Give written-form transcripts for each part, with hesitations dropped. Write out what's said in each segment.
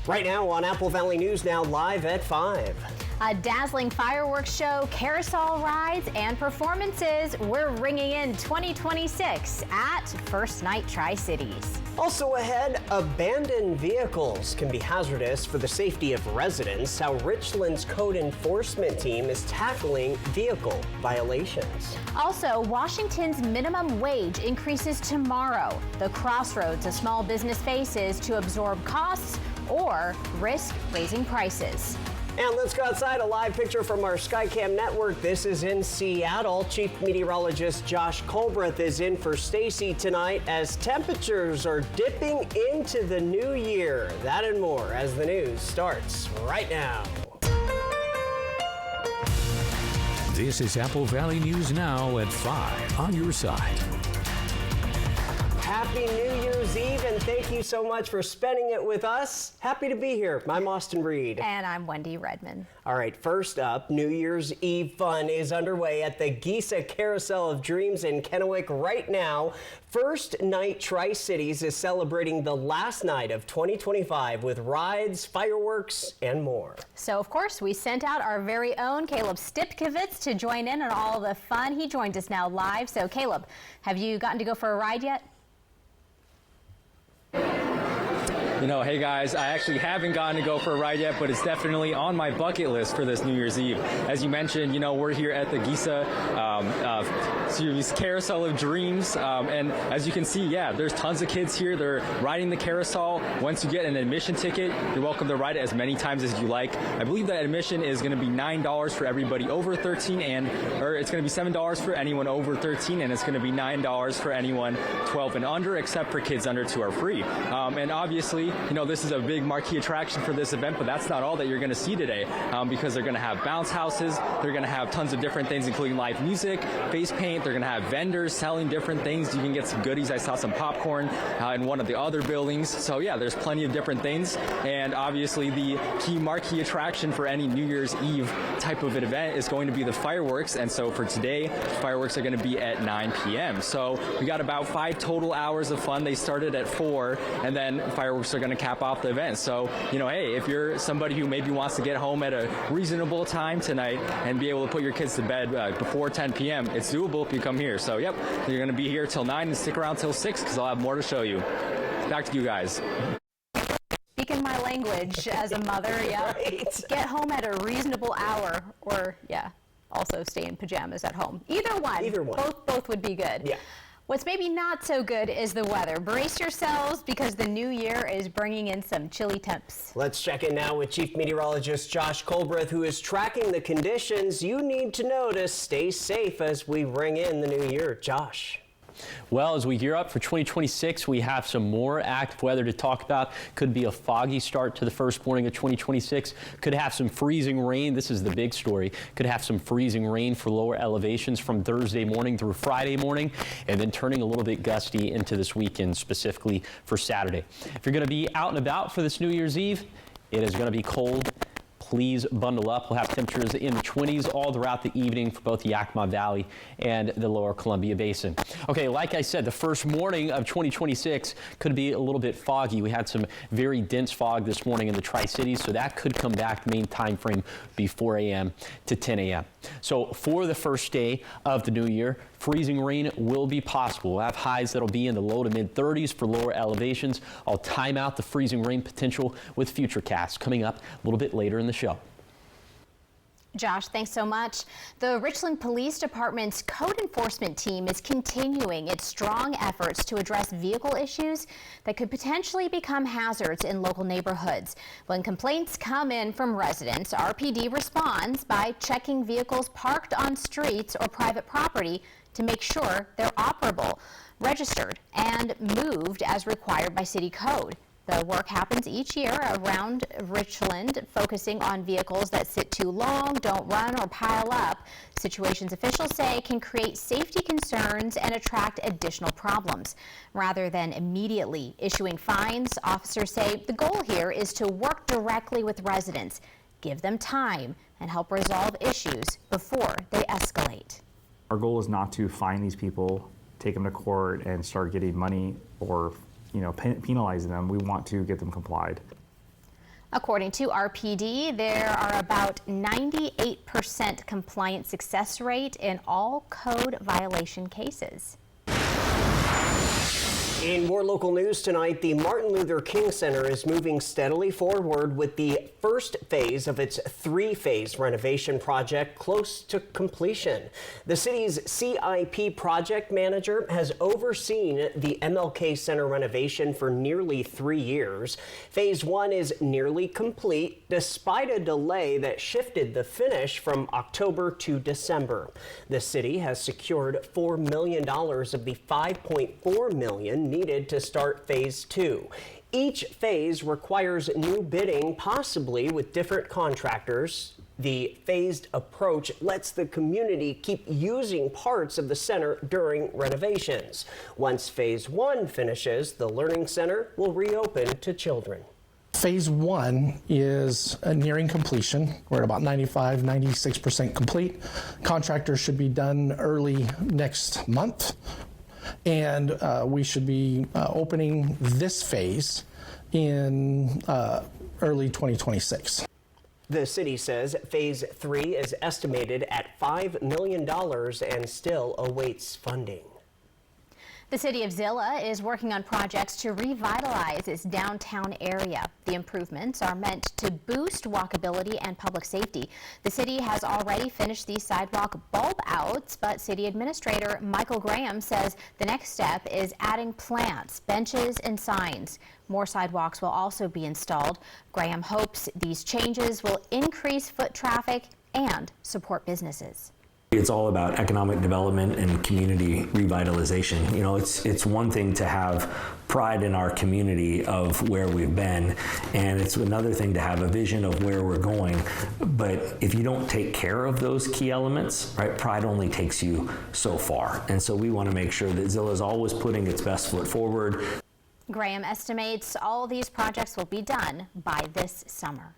Right now on Apple Valley News Now, live at 5. A dazzling fireworks show, carousel rides, and performances. We're ringing in 2026 at First Night Tri-Cities. Also ahead, abandoned vehicles can be hazardous for the safety of residents. How Richland's code enforcement team is tackling vehicle violations. Also, Washington's minimum wage increases tomorrow. The crossroads a small business faces to absorb costs or risk raising prices. And let's go outside. A live picture from our Skycam network. This is in Seattle. Chief Meteorologist Josh Colbreth is in for Stacy tonight as temperatures are dipping into the new year. That and more as the news starts right now. This is Apple Valley News Now at 5 on your side. Happy New Year's Eve, and thank you so much for spending it with us. Happy to be here. I'm Austin Reed. And I'm Wendy Redman. All right, first up, New Year's Eve fun is underway at the Giza Carousel of Dreams in Kennewick right now. First Night Tri-Cities is celebrating the last night of 2025 with rides, fireworks, and more. So, of course, we sent out our very own Caleb Stipkovitz to join in on all the fun. He joins us now live. So, Caleb, have you gotten to go for a ride yet? You know, hey guys, I actually haven't gotten to go for a ride yet, but it's definitely on my bucket list for this New Year's Eve. As you mentioned, you know, we're here at the Giza Carousel of Dreams, and as you can see, yeah, there's tons of kids here. They're riding the carousel. Once you get an admission ticket, you're welcome to ride it as many times as you like. I believe that admission is going to be $9 for everybody over 13, or it's going to be $7 for anyone over 13, and it's going to be $9 for anyone 12 and under, except for kids under 2 are free. And obviously, you know, this is a big marquee attraction for this event, but that's not all that you're going to see today, because they're going to have bounce houses, they're going to have tons of different things, including live music, face paint, they're going to have vendors selling different things. You can get some goodies. I saw some popcorn in one of the other buildings. So yeah, there's plenty of different things, and obviously the key marquee attraction for any New Year's Eve type of an event is going to be the fireworks, and so for today, fireworks are going to be at 9 p.m. So we got about 5 total hours of fun. They started at 4, and then fireworks are going to cap off the event. So, you know, hey, if you're somebody who maybe wants to get home at a reasonable time tonight and be able to put your kids to bed before 10 p.m., it's doable if you come here. So, yep, you're going to be here till 9 and stick around till 6 because I'll have more to show you. Back to you guys. Speaking my language as a mother, yeah. Right. Get home at a reasonable hour, or, yeah, also stay in pajamas at home. Either one. Either one. Both would be good. Yeah. What's maybe not so good is the weather. Brace yourselves because the new year is bringing in some chilly temps. Let's check in now with Chief Meteorologist Josh Colbreth, who is tracking the conditions you need to know to stay safe as we ring in the new year. Josh. Well, as we gear up for 2026, we have some more active weather to talk about. Could be a foggy start to the first morning of 2026. Could have some freezing rain. This is the big story. Could have some freezing rain for lower elevations from Thursday morning through Friday morning, and then turning a little bit gusty into this weekend, specifically for Saturday. If you're going to be out and about for this New Year's Eve, it is going to be cold. Please bundle up. We'll have temperatures in the 20s all throughout the evening for both the Yakima Valley and the lower Columbia Basin. Okay, like I said, the first morning of 2026 could be a little bit foggy. We had some very dense fog this morning in the Tri-Cities, so that could come back. The main time frame be 4 a.m. to 10 a.m. So for the first day of the new year, freezing rain will be possible. We'll have highs that'll be in the low to mid 30s for lower elevations. I'll time out the freezing rain potential with Futurecast coming up a little bit later in the show. Josh, thanks so much. The Richland Police Department's code enforcement team is continuing its strong efforts to address vehicle issues that could potentially become hazards in local neighborhoods. When complaints come in from residents, RPD responds by checking vehicles parked on streets or private property to make sure they're operable, registered, and moved as required by city code. The work happens each year around Richland, focusing on vehicles that sit too long, don't run, or pile up. Situations officials say can create safety concerns and attract additional problems. Rather than immediately issuing fines, officers say the goal here is to work directly with residents, give them time, and help resolve issues before they escalate. Our goal is not to fine these people, take them to court, and start getting money or penalizing them. We want to get them complied. According to RPD, there are about 98% compliance success rate in all code violation cases. In more local news tonight, the Martin Luther King Center is moving steadily forward with the first phase of its three-phase renovation project close to completion. The city's CIP project manager has overseen the MLK Center renovation for nearly 3 years. Phase 1 is nearly complete, despite a delay that shifted the finish from October to December. The city has secured $4 million of the $5.4 million needed to start phase 2. Each phase requires new bidding, possibly with different contractors. The phased approach lets the community keep using parts of the center during renovations. Once phase 1 finishes, the Learning Center will reopen to children. Phase 1 is nearing completion. We're at about 96% complete. Contractors should be done early next month. And we should be opening this phase in early 2026. The city says phase 3 is estimated at $5 million and still awaits funding. The city of Zillah is working on projects to revitalize its downtown area. The improvements are meant to boost walkability and public safety. The city has already finished these sidewalk bulb outs, but City Administrator Michael Graham says the next step is adding plants, benches, and signs. More sidewalks will also be installed. Graham hopes these changes will increase foot traffic and support businesses. It's all about economic development and community revitalization. You know, it's one thing to have pride in our community of where we've been, and it's another thing to have a vision of where we're going. But if you don't take care of those key elements, right, pride only takes you so far. And so we want to make sure that Zillah is always putting its best foot forward. Graham estimates all these projects will be done by this summer.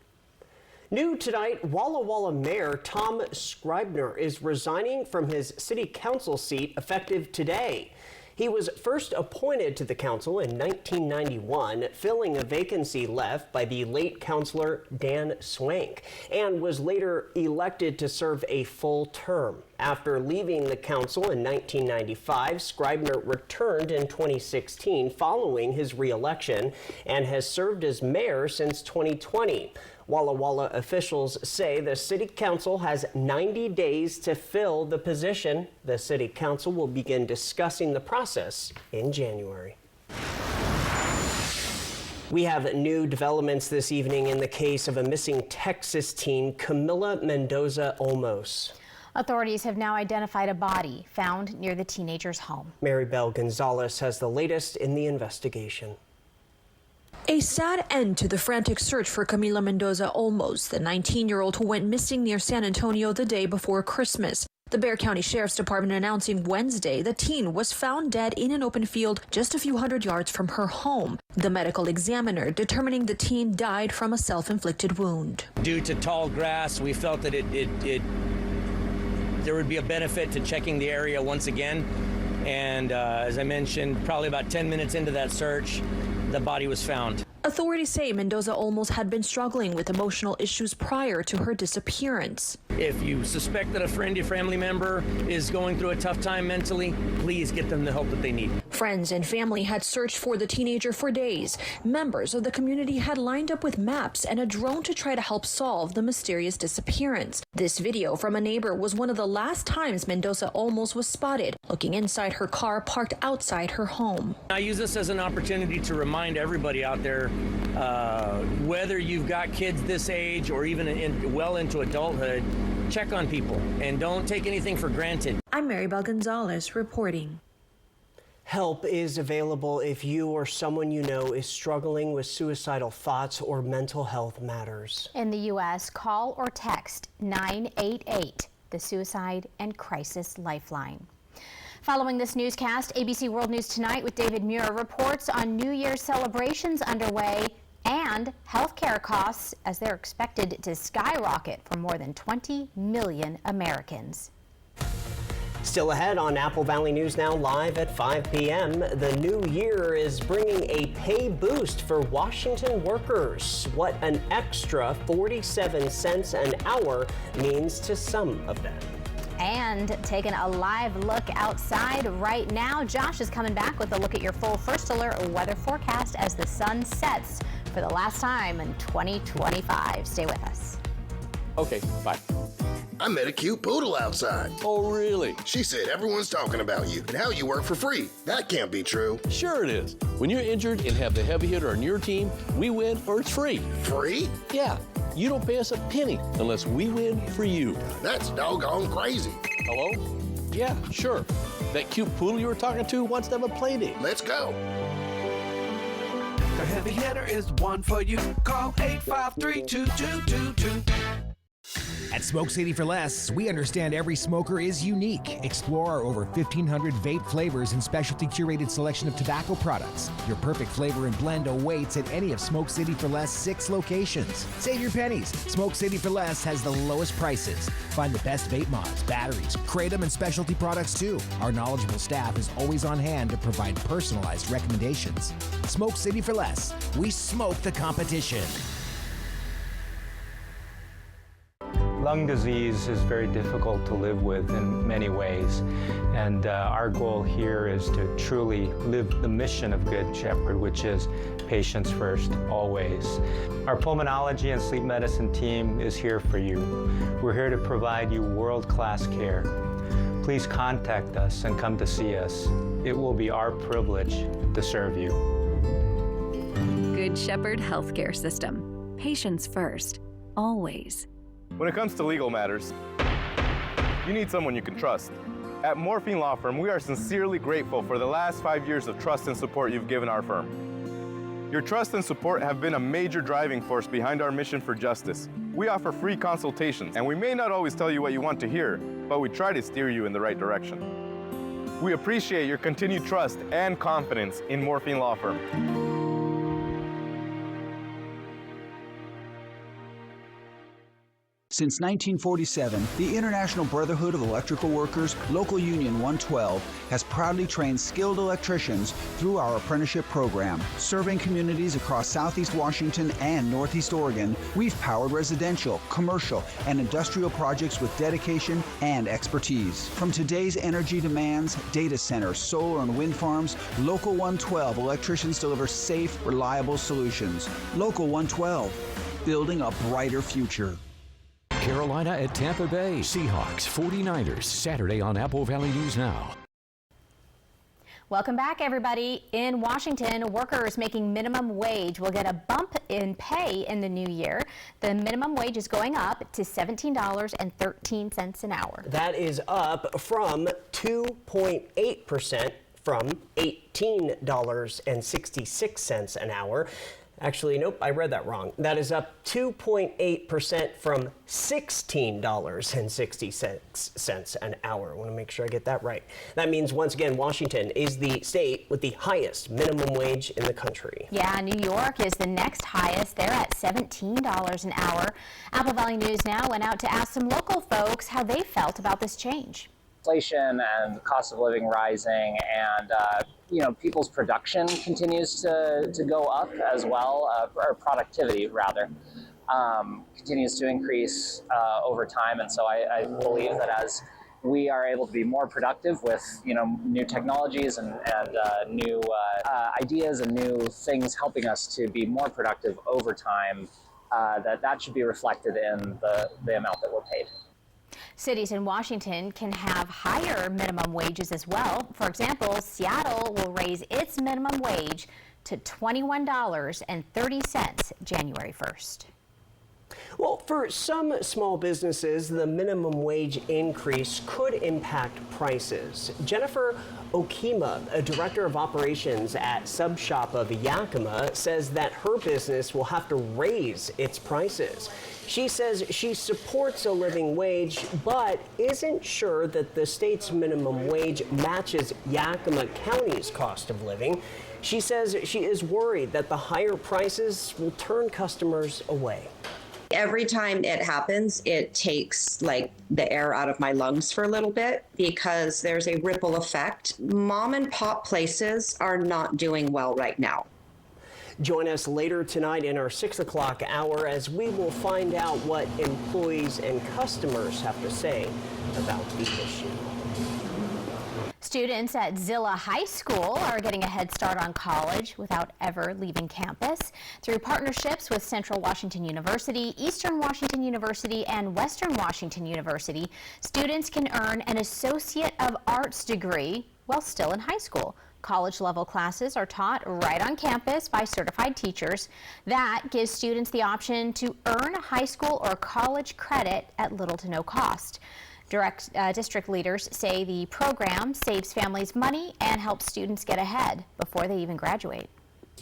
New tonight, Walla Walla Mayor Tom Scribner is resigning from his city council seat effective today. He was first appointed to the council in 1991, filling a vacancy left by the late councilor Dan Swank, and was later elected to serve a full term. After leaving the council in 1995, Scribner returned in 2016 following his re-election and has served as mayor since 2020. Walla Walla officials say the city council has 90 days to fill the position. The city council will begin discussing the process in January. We have new developments this evening in the case of a missing Texas teen, Camila Mendoza Olmos. Authorities have now identified a body found near the teenager's home. Maribel Gonzalez has the latest in the investigation. A sad end to the frantic search for Camila Mendoza Olmos, the 19-year-old who went missing near San Antonio the day before Christmas. The Bexar County Sheriff's Department announcing Wednesday the teen was found dead in an open field just a few hundred yards from her home. The medical examiner determining the teen died from a self-inflicted wound. Due to tall grass, we felt that there would be a benefit to checking the area once again. And as I mentioned, probably about 10 minutes into that search, the body was found. Authorities say Mendoza Olmos had been struggling with emotional issues prior to her disappearance. If you suspect that a friend or family member is going through a tough time mentally, please get them the help that they need. Friends and family had searched for the teenager for days. Members of the community had lined up with maps and a drone to try to help solve the mysterious disappearance. This video from a neighbor was one of the last times Mendoza Olmos was spotted, looking inside her car parked outside her home. I use this as an opportunity to remind everybody out there, whether you've got kids this age or even well into adulthood, check on people and don't take anything for granted. I'm Maribel Gonzalez reporting. Help is available if you or someone you know is struggling with suicidal thoughts or mental health matters. In the U.S., call or text 988, the Suicide and Crisis Lifeline. Following this newscast, ABC World News Tonight with David Muir reports on New Year's celebrations underway and healthcare costs as they're expected to skyrocket for more than 20 million Americans. Still ahead on Apple Valley News Now live at 5 p.m. The new year is bringing a pay boost for Washington workers. What an extra 47 cents an hour means to some of them. And taking a live look outside right now, Josh is coming back with a look at your full First Alert weather forecast as the sun sets for the last time in 2025. Stay with us. Okay, bye. I met a cute poodle outside. Oh, really? She said everyone's talking about you and how you work for free. That can't be true. Sure it is. When you're injured and have the heavy hitter on your team, we win or it's free. Free? Yeah. You don't pay us a penny unless we win for you. That's doggone crazy. Hello? Yeah, sure. That cute poodle you were talking to wants to have a play date. Let's go. The heavy hitter is one for you. Call 853-2222. At Smoke City for Less, we understand every smoker is unique. Explore our over 1,500 vape flavors and specialty curated selection of tobacco products. Your perfect flavor and blend awaits at any of Smoke City for Less 6 locations. Save your pennies. Smoke City for Less has the lowest prices. Find the best vape mods, batteries, kratom, and specialty products too. Our knowledgeable staff is always on hand to provide personalized recommendations. Smoke City for Less. We smoke the competition. Lung disease is very difficult to live with in many ways, and our goal here is to truly live the mission of Good Shepherd, which is patients first, always. Our pulmonology and sleep medicine team is here for you. We're here to provide you world-class care. Please contact us and come to see us. It will be our privilege to serve you. Good Shepherd Healthcare System. Patients first, always. When it comes to legal matters, you need someone you can trust. At Morphine Law Firm, we are sincerely grateful for the last 5 years of trust and support you've given our firm. Your trust and support have been a major driving force behind our mission for justice. We offer free consultations, and we may not always tell you what you want to hear, but we try to steer you in the right direction. We appreciate your continued trust and confidence in Morphine Law Firm. Since 1947, the International Brotherhood of Electrical Workers, Local Union 112, has proudly trained skilled electricians through our apprenticeship program. Serving communities across Southeast Washington and Northeast Oregon, we've powered residential, commercial, and industrial projects with dedication and expertise. From today's energy demands, data centers, solar and wind farms, Local 112 electricians deliver safe, reliable solutions. Local 112, building a brighter future. Carolina at Tampa Bay. Seahawks 49ers Saturday on Apple Valley News Now. Welcome back, everybody. In Washington, workers making minimum wage will get a bump in pay in the new year. The minimum wage is going up to $17.13 an hour. That is up from 2.8% from $18.66 an hour. Actually, nope, I read that wrong. That is up 2.8% from $16.66 an hour. I want to make sure I get that right. That means, once again, Washington is the state with the highest minimum wage in the country. Yeah, New York is the next highest. They're at $17 an hour. Apple Valley News Now went out to ask some local folks how they felt about this change. Inflation and the cost of living rising, and people's production continues to go up as well, or productivity rather, continues to increase over time. And so I believe that as we are able to be more productive with new technologies and new ideas and new things helping us to be more productive over time, that should be reflected in the amount that we're paid. Cities in Washington can have higher minimum wages as well. For example, Seattle will raise its minimum wage to $21.30 January 1st. Well, for some small businesses, the minimum wage increase could impact prices. Jennifer Okima, a director of operations at Sub Shop of Yakima, says that her business will have to raise its prices. She says she supports a living wage, but isn't sure that the state's minimum wage matches Yakima County's cost of living. She says she is worried that the higher prices will turn customers away. Every time it happens, it takes like the air out of my lungs for a little bit because there's a ripple effect. Mom and pop places are not doing well right now. Join us later tonight in our 6 o'clock hour as we will find out what employees and customers have to say about the issue. Students at Zillah High School are getting a head start on college without ever leaving campus. Through partnerships with Central Washington University, Eastern Washington University, and Western Washington University, students can earn an Associate of Arts degree while still in high school. College-level classes are taught right on campus by certified teachers. That gives students the option to earn high school or college credit at little to no cost. District leaders say the program saves families money and helps students get ahead before they even graduate.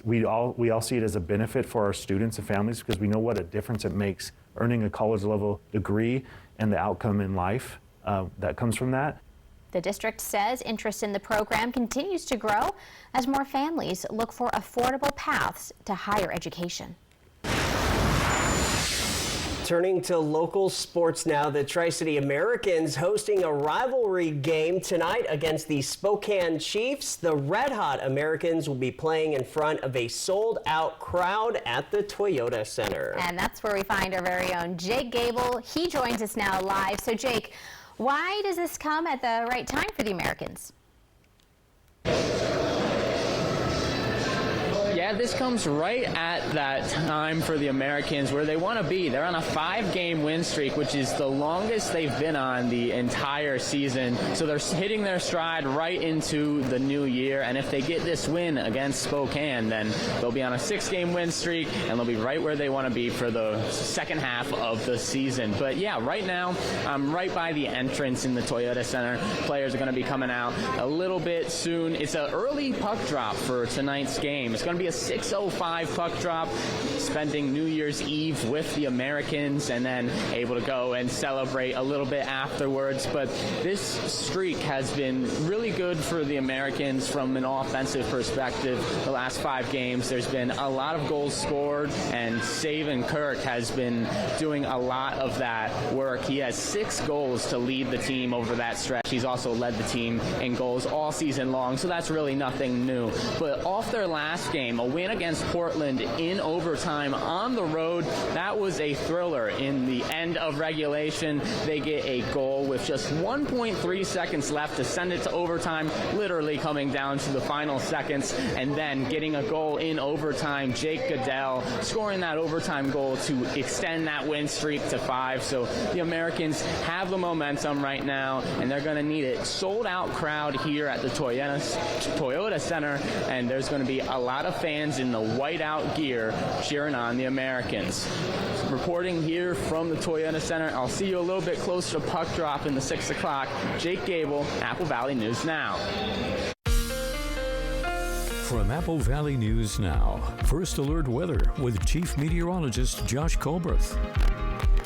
We all see it as a benefit for our students and families because we know what a difference it makes earning a college level degree and the outcome in life that comes from that. The district says interest in the program continues to grow as more families look for affordable paths to higher education. Turning to local sports now, the Tri-City Americans hosting a rivalry game tonight against the Spokane Chiefs. The Red Hot Americans will be playing in front of a sold-out crowd at the Toyota Center. And that's where we find our very own Jake Gable. He joins us now live. So Jake, why does this come at the right time for the Americans? Yeah, this comes right at that time for the Americans where they want to be. They're on a 5-game win streak, which is the longest they've been on the entire season. So they're hitting their stride right into the new year. And if they get this win against Spokane, then they'll be on a 6-game win streak and they'll be right where they want to be for the second half of the season. But yeah, right now, I'm right by the entrance in the Toyota Center. Players are going to be coming out a little bit soon. It's an early puck drop for tonight's game. It's going to be a 6:05 puck drop, spending New Year's Eve with the Americans and then able to go and celebrate a little bit afterwards. But this streak has been really good for the Americans from an offensive perspective. The last 5 games, there's been a lot of goals scored, and Savan Kirk has been doing a lot of that work. He has 6 goals to lead the team over that stretch. He's also led the team in goals all season long, so that's really nothing new. But off their last game, a win against Portland in overtime on the road, that was a thriller. In the end of regulation, they get a goal with just 1.3 seconds left to send it to overtime, literally coming down to the final seconds, and then getting a goal in overtime. Jake Goodell scoring that overtime goal to extend that win streak to 5. So the Americans have the momentum right now, and they're going to need it. Sold out crowd here at the Toyota Center, and there's going to be a lot of fans in the whiteout gear cheering on the Americans. Reporting here from the Toyota Center, I'll see you a little bit closer to puck drop in the 6 o'clock. Jake Gable, Apple Valley News Now. From Apple Valley News Now, First Alert Weather with Chief Meteorologist Josh Colbreth.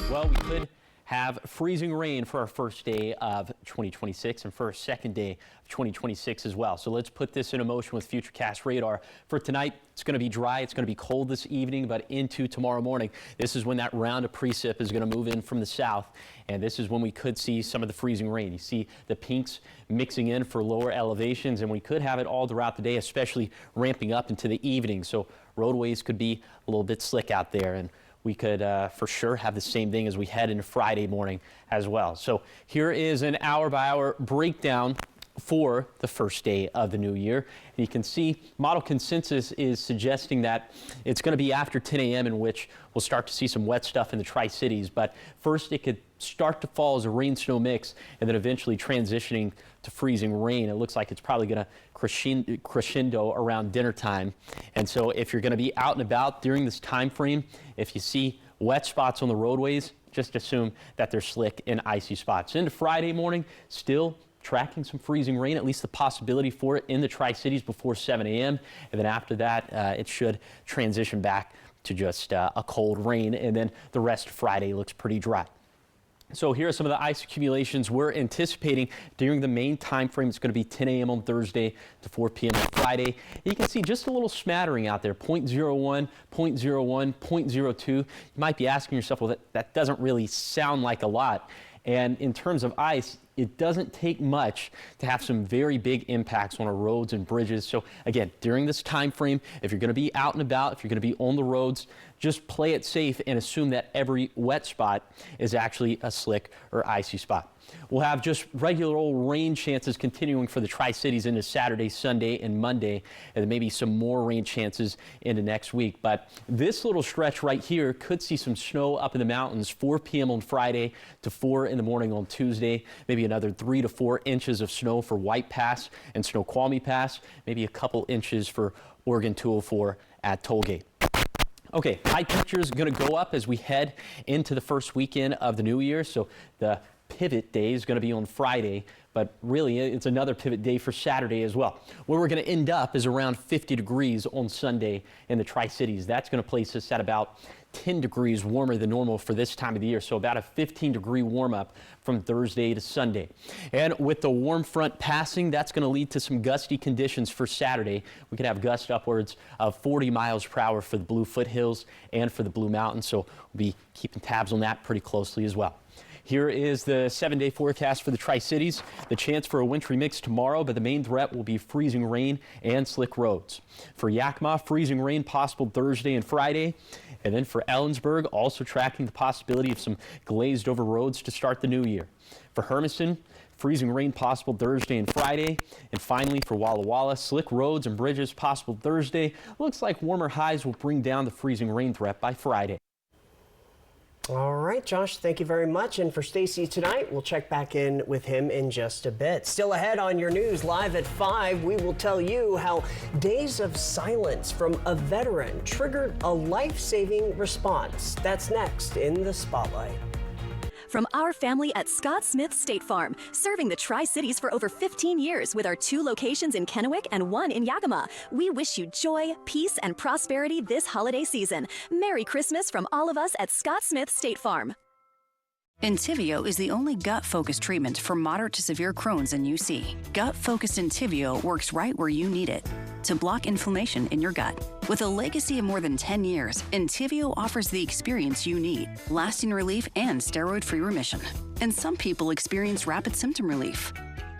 Well, we could have freezing rain for our first day of 2026 and for our second day of 2026 as well. So let's put this into motion with Futurecast radar. For tonight, it's going to be dry. It's going to be cold this evening, but into tomorrow morning, this is when that round of precip is going to move in from the south. And this is when we could see some of the freezing rain. You see the pinks mixing in for lower elevations, and we could have it all throughout the day, especially ramping up into the evening. So roadways could be a little bit slick out there, and we could for sure have the same thing as we head into Friday morning as well. So here is an hour-by-hour breakdown for the first day of the new year. And you can see model consensus is suggesting that it's going to be after 10 a.m. in which we'll start to see some wet stuff in the Tri-Cities. But first, it could start to fall as a rain-snow mix and then eventually transitioning to freezing rain. It looks like it's probably going to crescendo around dinner time. And so if you're going to be out and about during this time frame, if you see wet spots on the roadways, just assume that they're slick and icy spots. Into Friday morning, still tracking some freezing rain, at least the possibility for it in the Tri-Cities before 7 a.m. And then after that, it should transition back to just a cold rain. And then the rest of Friday looks pretty dry. So here are some of the ice accumulations we're anticipating during the main time frame. It's going to be 10 a.m. on Thursday to 4 p.m. on Friday. You can see just a little smattering out there, 0.01, 0.01, 0.02. You might be asking yourself, well, that doesn't really sound like a lot. And in terms of ice, it doesn't take much to have some very big impacts on our roads and bridges. So again, during this time frame, if you're going to be out and about, if you're going to be on the roads, just play it safe and assume that every wet spot is actually a slick or icy spot. We'll have just regular old rain chances continuing for the Tri-Cities into Saturday, Sunday, and Monday, and maybe some more rain chances into next week. But this little stretch right here could see some snow up in the mountains, 4 p.m. on Friday to 4 in the morning on Tuesday, maybe another 3 to 4 inches of snow for White Pass and Snoqualmie Pass, maybe a couple inches for Oregon 204 at Tollgate. Okay, high temperatures going to go up as we head into the first weekend of the new year. So the pivot day is going to be on Friday, but really it's another pivot day for Saturday as well. Where we're going to end up is around 50 degrees on Sunday in the Tri-Cities. That's going to place us at about 10 degrees warmer than normal for this time of the year, so about a 15-degree warm-up from Thursday to Sunday. And with the warm front passing, that's going to lead to some gusty conditions for Saturday. We could have gusts upwards of 40 miles per hour for the Blue Foothills and for the Blue Mountains, so we'll be keeping tabs on that pretty closely as well. Here is the 7-day forecast for the Tri-Cities. The chance for a wintry mix tomorrow, but the main threat will be freezing rain and slick roads. For Yakima, freezing rain possible Thursday and Friday. And then for Ellensburg, also tracking the possibility of some glazed over roads to start the new year. For Hermiston, freezing rain possible Thursday and Friday. And finally for Walla Walla, slick roads and bridges possible Thursday. Looks like warmer highs will bring down the freezing rain threat by Friday. All right, Josh, thank you very much. And for Stacy tonight, we'll check back in with him in just a bit. Still ahead on your news, live at 5, we will tell you how days of silence from a veteran triggered a life-saving response. That's next in the Spotlight. From our family at Scott Smith State Farm, serving the Tri-Cities for over 15 years with our 2 locations in Kennewick and 1 in Yakima. We wish you joy, peace, and prosperity this holiday season. Merry Christmas from all of us at Scott Smith State Farm. Entyvio is the only gut-focused treatment for moderate to severe Crohn's and UC. Gut-focused Entyvio works right where you need it to block inflammation in your gut. With a legacy of more than 10 years, Entyvio offers the experience you need, lasting relief and steroid-free remission. And some people experience rapid symptom relief.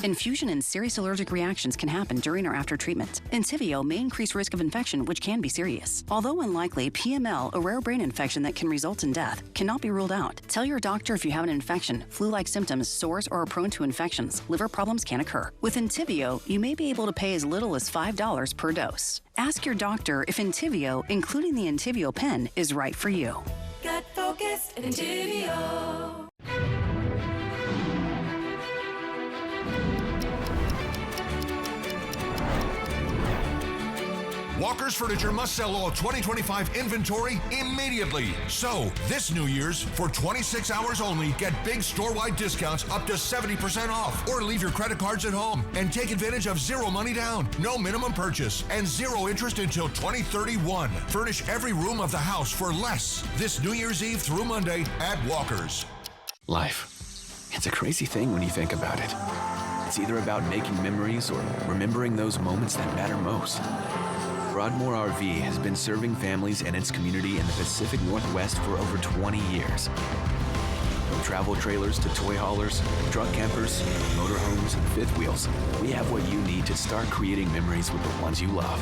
Infusion and serious allergic reactions can happen during or after treatment. Entyvio may increase risk of infection, which can be serious. Although unlikely, PML, a rare brain infection that can result in death, cannot be ruled out. Tell your doctor if you have an infection, flu-like symptoms, sores, or are prone to infections. Liver problems can occur. With Entyvio, you may be able to pay as little as $5 per dose. Ask your doctor if Entyvio, including the Entyvio pen, is right for you. Gut focused Entyvio. Walker's Furniture must sell all 2025 inventory immediately. So, this New Year's, for 26 hours only, get big store-wide discounts up to 70% off. Or leave your credit cards at home and take advantage of 0 money down, no minimum purchase, and 0 interest until 2031. Furnish every room of the house for less this New Year's Eve through Monday at Walker's. Life. It's a crazy thing when you think about it. It's either about making memories or remembering those moments that matter most. Broadmoor RV has been serving families and its community in the Pacific Northwest for over 20 years. From travel trailers to toy haulers, truck campers, motorhomes, and fifth wheels, we have what you need to start creating memories with the ones you love.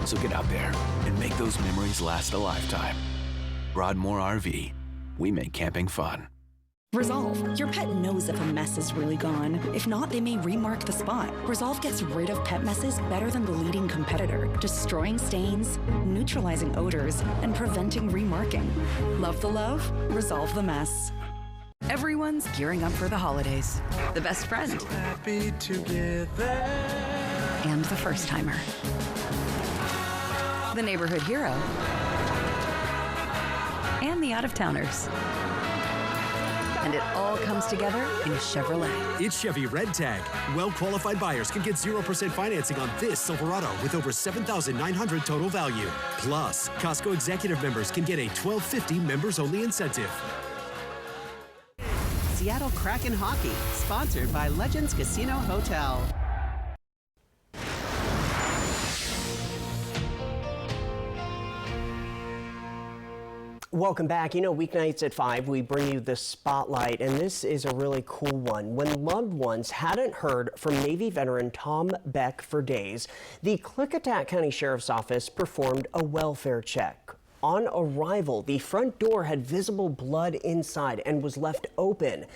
So get out there and make those memories last a lifetime. Broadmoor RV. We make camping fun. Resolve. Your pet knows if a mess is really gone. If not, they may remark the spot. Resolve gets rid of pet messes better than the leading competitor, destroying stains, neutralizing odors, and preventing remarking. Love the love, resolve the mess. Everyone's gearing up for the holidays. The best friend. So happy together. And the first timer. The neighborhood hero. And the out-of-towners. And it all comes together in Chevrolet. It's Chevy Red Tag. Well-qualified buyers can get 0% financing on this Silverado with over $7,900 total value. Plus, Costco executive members can get a $12.50 members-only incentive. Seattle Kraken Hockey, sponsored by Legends Casino Hotel. Welcome back. You know, weeknights at 5, we bring you the Spotlight, and this is a really cool one. When loved ones hadn't heard from Navy veteran Tom Beck for days, the Klickitat County Sheriff's Office performed a welfare check. On arrival, the front door had visible blood inside and was left open.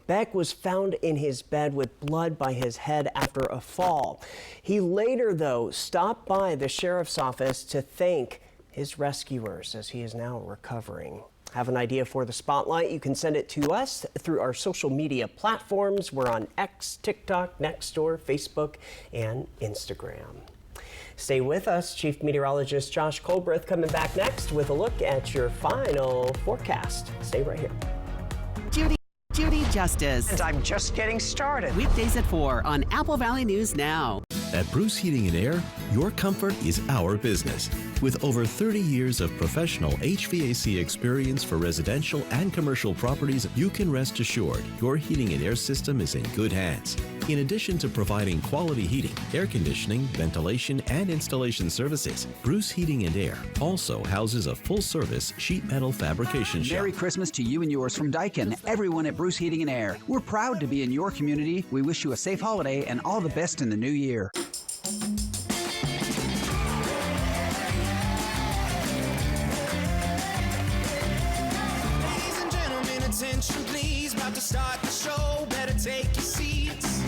Beck was found in his bed with blood by his head after a fall. He later, though, stopped by the sheriff's office to thank his rescuers as he is now recovering. Have an idea for the Spotlight? You can send it to us through our social media platforms. We're on X, TikTok, Nextdoor, Facebook, and Instagram. Stay with us. Chief Meteorologist Josh Colbreth coming back next with a look at your final forecast. Stay right here. Judy Justice. And I'm just getting started. Weekdays at 4 on Apple Valley News Now. At Bruce Heating and Air, your comfort is our business. With over 30 years of professional HVAC experience for residential and commercial properties, you can rest assured your heating and air system is in good hands. In addition to providing quality heating, air conditioning, ventilation, and installation services, Bruce Heating and Air also houses a full-service sheet metal fabrication shop. Merry Christmas to you and yours from Daikin, everyone at Bruce Heating and Air. We're proud to be in your community. We wish you a safe holiday and all the best in the new year. Ladies and gentlemen, attention please. About to start the show. Better take your seats.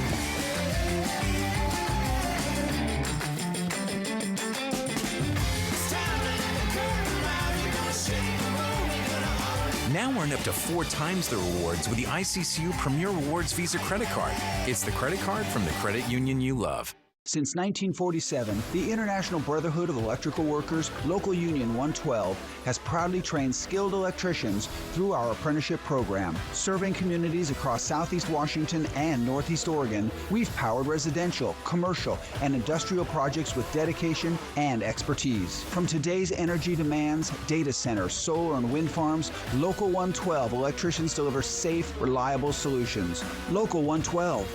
Now earn up to 4 times the rewards with the ICCU Premier Rewards Visa credit card. It's the credit card from the credit union you love. Since 1947, the International Brotherhood of Electrical Workers, Local Union 112, has proudly trained skilled electricians through our apprenticeship program. Serving communities across Southeast Washington and Northeast Oregon, we've powered residential, commercial, and industrial projects with dedication and expertise. From today's energy demands, data centers, solar and wind farms, Local 112 electricians deliver safe, reliable solutions. Local 112,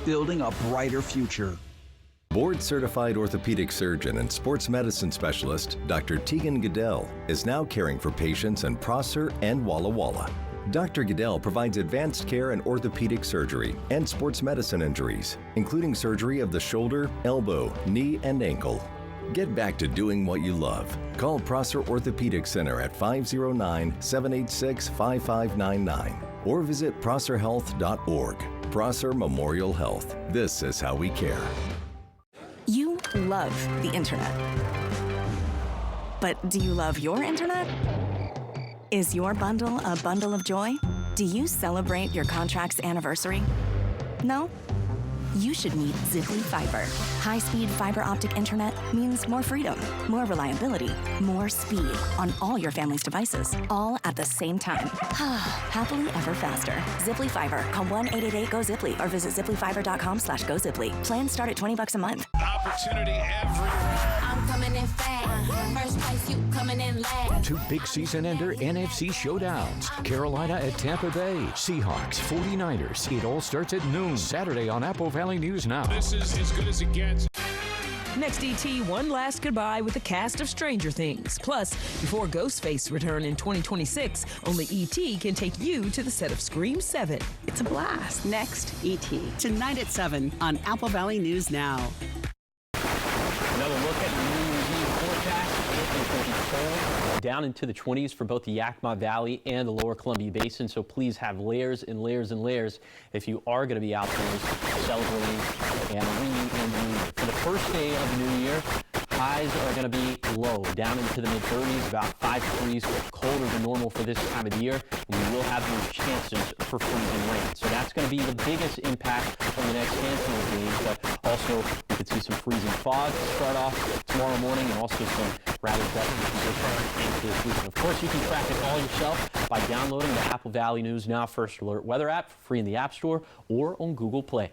building a brighter future. Board-certified orthopedic surgeon and sports medicine specialist, Dr. Tegan Goodell, is now caring for patients in Prosser and Walla Walla. Dr. Goodell provides advanced care in orthopedic surgery and sports medicine injuries, including surgery of the shoulder, elbow, knee, and ankle. Get back to doing what you love. Call Prosser Orthopedic Center at 509-786-5599 or visit prosserhealth.org. Prosser Memorial Health. This is how we care. You love the internet. But do you love your internet? Is your bundle a bundle of joy? Do you celebrate your contract's anniversary? No? You should meet Ziply Fiber. High-speed fiber optic internet means more freedom, more reliability, more speed on all your family's devices, all at the same time. Happily ever faster. Ziply Fiber. Call 1-888-GO-ZIPLY or visit ziplyfiber.com/GoZiply. Plans start at $20 a month. Opportunity everywhere. I'm coming in fast. First place, you coming in last. 2 big season-ender NFC showdowns. Carolina at Tampa Bay. Seahawks, 49ers. It all starts at noon Saturday on Apple Valley News Now. This is as good as it gets. Next, E.T. one last goodbye with the cast of Stranger Things. Plus, before Ghostface return in 2026, only E.T. can take you to the set of Scream 7. It's a blast. Next, E.T. Tonight at 7 on Apple Valley News Now. Another look at the New Year's Eve forecast. Down into the 20s for both the Yakima Valley and the Lower Columbia Basin, so please have layers and layers and layers if you are going to be outdoors celebrating and ringing in the new year. For the first day of the new year, highs are going to be low, down into the mid-30s, about 5 degrees colder than normal for this time of the year, and we will have those chances for freezing rain. So that's going to be the biggest impact on the next handful of days, but also we could see some freezing fog to start off tomorrow morning and also some rather definite conditions into this weekend. Of course, you can track it all yourself by downloading the Apple Valley News Now First Alert weather app for free in the App Store or on Google Play.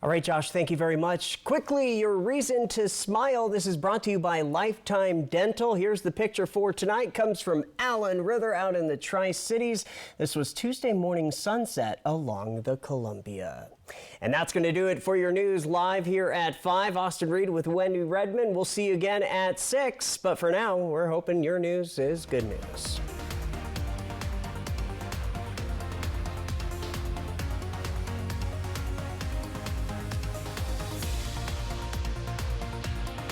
All right, Josh, thank you very much. Quickly, your reason to smile. This is brought to you by Lifetime Dental. Here's the picture for tonight. Comes from Alan Rither out in the Tri-Cities. This was Tuesday morning sunset along the Columbia. And that's going to do it for your news live here at 5. Austin Reed with Wendy Redmond. We'll see you again at 6. But for now, we're hoping your news is good news.